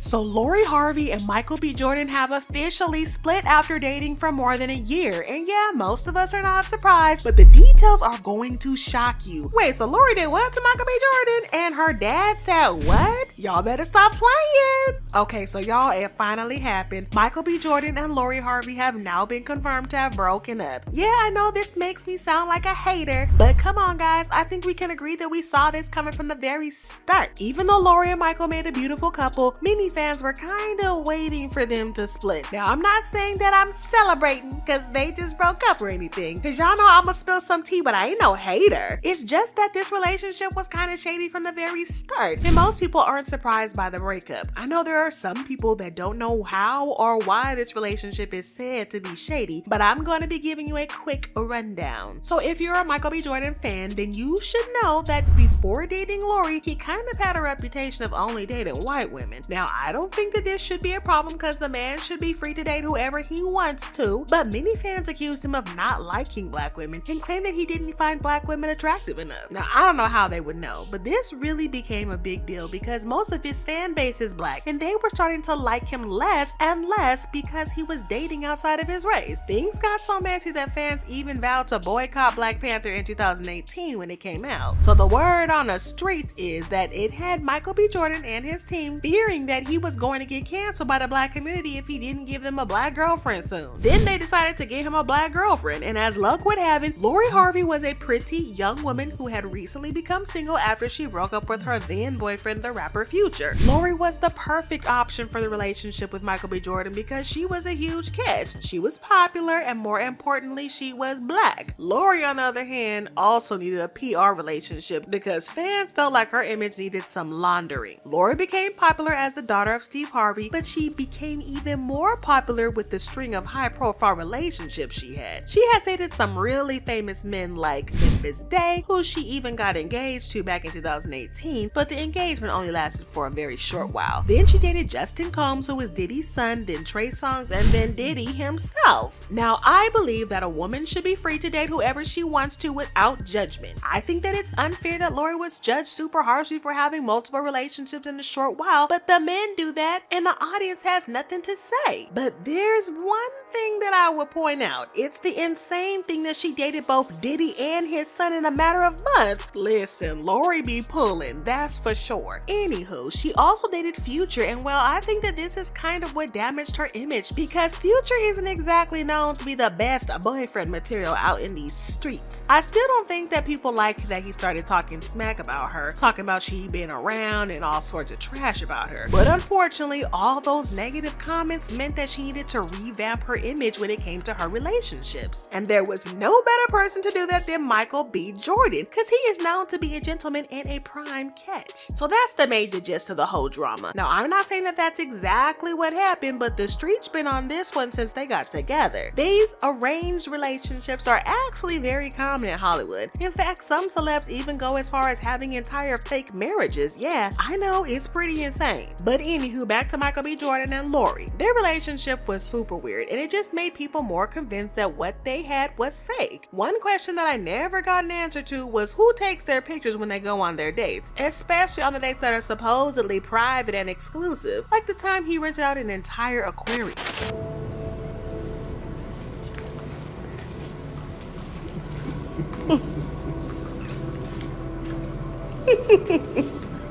So Lori Harvey and Michael B. Jordan have officially split after dating for more than a year. And yeah, most of us are not surprised, but the details are going to shock you. Wait, so Lori did what to Michael B. Jordan? And her dad said what? Y'all better stop playing. Okay, so y'all, it finally happened. Michael B. Jordan and Lori Harvey have now been confirmed to have broken up. Yeah, I know this makes me sound like a hater, but come on guys, I think we can agree that we saw this coming from the very start. Even though Lori and Michael made a beautiful couple, many fans were kind of waiting for them to split. Now, I'm not saying that I'm celebrating because they just broke up or anything, because y'all know I'ma spill some tea, but I ain't no hater. It's just that this relationship was kind of shady from the very start, and most people aren't surprised by the breakup. I know there are some people that don't know how or why this relationship is said to be shady, but I'm going to be giving you a quick rundown. So if you're a Michael B. Jordan fan, then you should know that before dating Lori, he kind of had a reputation of only dating white women. Now, I don't think that this should be a problem because the man should be free to date whoever he wants to, but many fans accused him of not liking black women and claimed that he didn't find black women attractive enough. Now, I don't know how they would know, but this really became a big deal because most of his fan base is black, and they were starting to like him less and less because he was dating outside of his race. Things got so messy that fans even vowed to boycott Black Panther in 2018 when it came out. So the word on the streets is that it had Michael B. Jordan and his team fearing that he was going to get canceled by the black community if he didn't give them a black girlfriend soon. Then they decided to get him a black girlfriend, and as luck would have it, Lori Harvey was a pretty young woman who had recently become single after she broke up with her then boyfriend, the rapper Future. Lori was the perfect option for the relationship with Michael B. Jordan because she was a huge catch. She was popular, and more importantly, she was black. Lori, on the other hand, also needed a PR relationship because fans felt like her image needed some laundering. Lori became popular as the daughter of Steve Harvey, but she became even more popular with the string of high-profile relationships she had. She has dated some really famous men like Memphis Day, who she even got engaged to back in 2018, but the engagement only lasted for a very short while. Then she dated Justin Combs, who was Diddy's son, then Trey Songz, and then Diddy himself. Now, I believe that a woman should be free to date whoever she wants to without judgment. I think that it's unfair that Lori was judged super harshly for having multiple relationships in a short while, but the men do that and the audience has nothing to say. But there's one thing that I would point out. It's the insane thing that she dated both Diddy and his son in a matter of months. Listen, Lori be pulling, that's for sure. Anywho, she also dated Future, and well, I think that this is kind of what damaged her image because Future isn't exactly known to be the best boyfriend material out in these streets. I still don't think that people like that he started talking smack about her, talking about she being around and all sorts of trash about her. But unfortunately, all those negative comments meant that she needed to revamp her image when it came to her relationships. And there was no better person to do that than Michael B. Jordan, because he is known to be a gentleman and a prime catch. So that's the major gist of the whole drama. Now, I'm not saying that that's exactly what happened, but the streets been on this one since they got together. These arranged relationships are actually very common in Hollywood. In fact, some celebs even go as far as having entire fake marriages. Yeah, I know, it's pretty insane. But anywho, back to Michael B. Jordan and Lori. Their relationship was super weird, and it just made people more convinced that what they had was fake. One question that I never got an answer to was who takes their pictures when they go on their dates, especially on the dates that are supposedly private and exclusive, like the time he rented out an entire aquarium.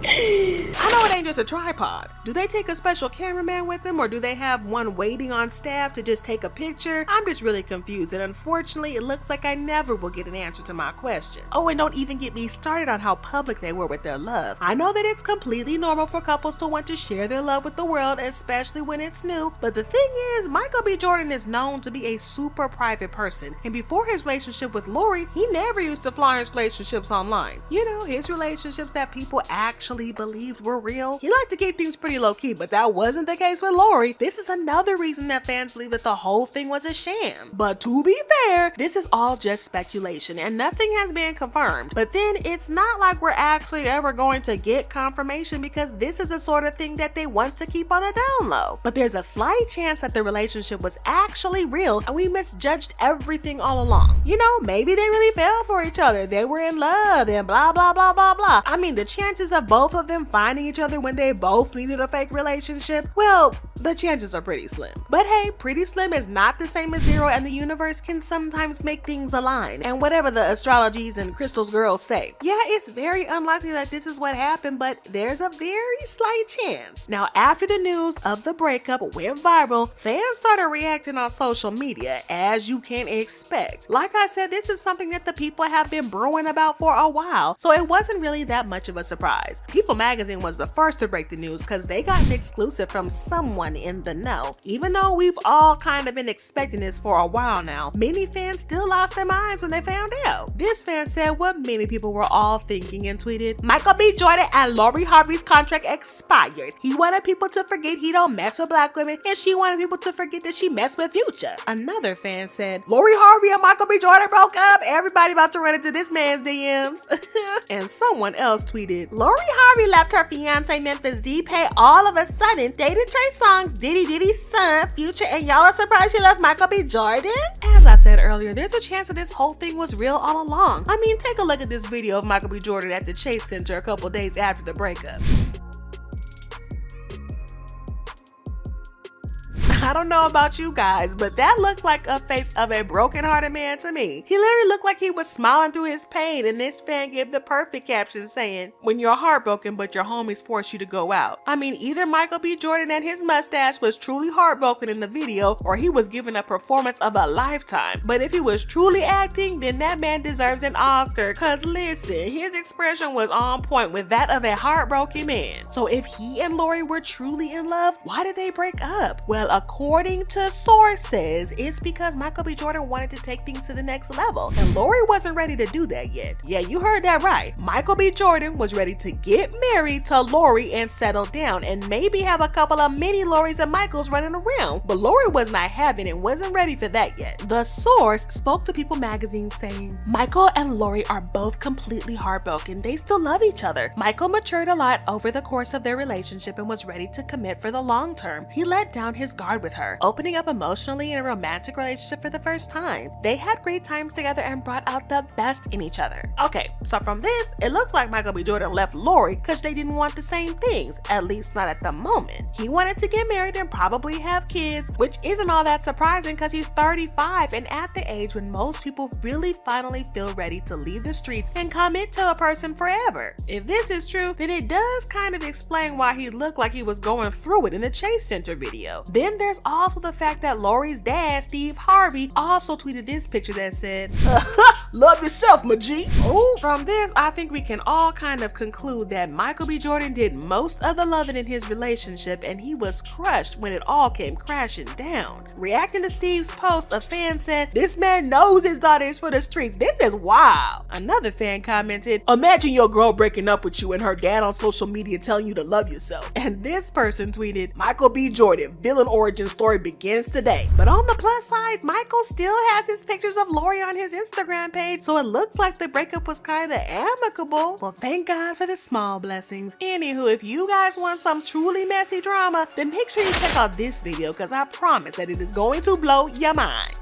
I know it ain't just a tripod. Do they take a special cameraman with them, or do they have one waiting on staff to just take a picture? I'm just really confused, and unfortunately it looks like I never will get an answer to my question. Oh, and don't even get me started on how public they were with their love. I know that it's completely normal for couples to want to share their love with the world, especially when it's new, but the thing is, Michael B. Jordan is known to be a super private person, and before his relationship with Lori, he never used to flaunt his relationships online. You know, his relationships that people actually believed were real. He liked to keep things pretty low-key, but that wasn't the case with Lori. This is another reason that fans believe that the whole thing was a sham. But to be fair, this is all just speculation and nothing has been confirmed. But then it's not like we're actually ever going to get confirmation because this is the sort of thing that they want to keep on the down low. But there's a slight chance that the relationship was actually real and we misjudged everything all along. You know, maybe they really fell for each other. They were in love and blah, blah, blah, blah, blah. I mean, the chances of both of them finding each other when they both needed a fake relationship? Well, the chances are pretty slim. But hey, pretty slim is not the same as zero, and the universe can sometimes make things align. And whatever the astrologies and crystals girls say, yeah, it's very unlikely that this is what happened, but there's a very slight chance. Now, after the news of the breakup went viral, fans started reacting on social media, as you can expect. Like I said, this is something that the people have been brewing about for a while, so it wasn't really that much of a surprise. People magazine was the first to break the news because they got an exclusive from someone in the know. Even though we've all kind of been expecting this for a while now, many fans still lost their minds when they found out. This fan said what many people were all thinking and tweeted, "Michael B. Jordan and Lori Harvey's contract expired. He wanted people to forget he don't mess with black women, and she wanted people to forget that she messed with Future." Another fan said, "Lori Harvey and Michael B. Jordan broke up. Everybody about to run into this man's DMs." And someone else tweeted, "Lori Harvey left her fiance Memphis Depay all of a sudden, dated Trey Songz, Diddy's son, Future, and y'all are surprised she left Michael B. Jordan?" As I said earlier, there's a chance that this whole thing was real all along. I mean, take a look at this video of Michael B. Jordan at the Chase Center a couple days after the breakup. I don't know about you guys, but that looks like a face of a broken-hearted man to me. He literally looked like he was smiling through his pain, and this fan gave the perfect caption saying, "When you're heartbroken but your homies force you to go out." I mean, either Michael B. Jordan and his mustache was truly heartbroken in the video, or he was giving a performance of a lifetime. But if he was truly acting, then that man deserves an Oscar, cause listen, his expression was on point with that of a heartbroken man. So if he and Lori were truly in love, why did they break up? Well, according to sources, it's because Michael B. Jordan wanted to take things to the next level, and Lori wasn't ready to do that yet. Yeah, you heard that right. Michael B. Jordan was ready to get married to Lori and settle down, and maybe have a couple of mini Loris and Michaels running around, but Lori was not having it, wasn't ready for that yet. The source spoke to People magazine saying, "Michael and Lori are both completely heartbroken. They still love each other. Michael matured a lot over the course of their relationship and was ready to commit for the long term. He let down his guard with her, opening up emotionally in a romantic relationship for the first time. They had great times together and brought out the best in each other." Okay, so from this, it looks like Michael B. Jordan left Lori because they didn't want the same things, at least not at the moment. He wanted to get married and probably have kids, which isn't all that surprising because he's 35 and at the age when most people really finally feel ready to leave the streets and commit to a person forever. If this is true, then it does kind of explain why he looked like he was going through it in the Chase Center video. Then there's also the fact that Lori's dad, Steve Harvey, also tweeted this picture that said, "Love yourself, my G." Oh, from this, I think we can all kind of conclude that Michael B. Jordan did most of the loving in his relationship, and he was crushed when it all came crashing down. Reacting to Steve's post, a fan said, "This man knows his daughter is for the streets. This is wild." Another fan commented, "Imagine your girl breaking up with you and her dad on social media telling you to love yourself." And this person tweeted, "Michael B. Jordan, villain origin story begins today." But on the plus side, Michael still has his pictures of Lori on his Instagram page, so it looks like the breakup was kind of amicable. Well, thank God for the small blessings. Anywho, if you guys want some truly messy drama, then make sure you check out this video because I promise that it is going to blow your mind.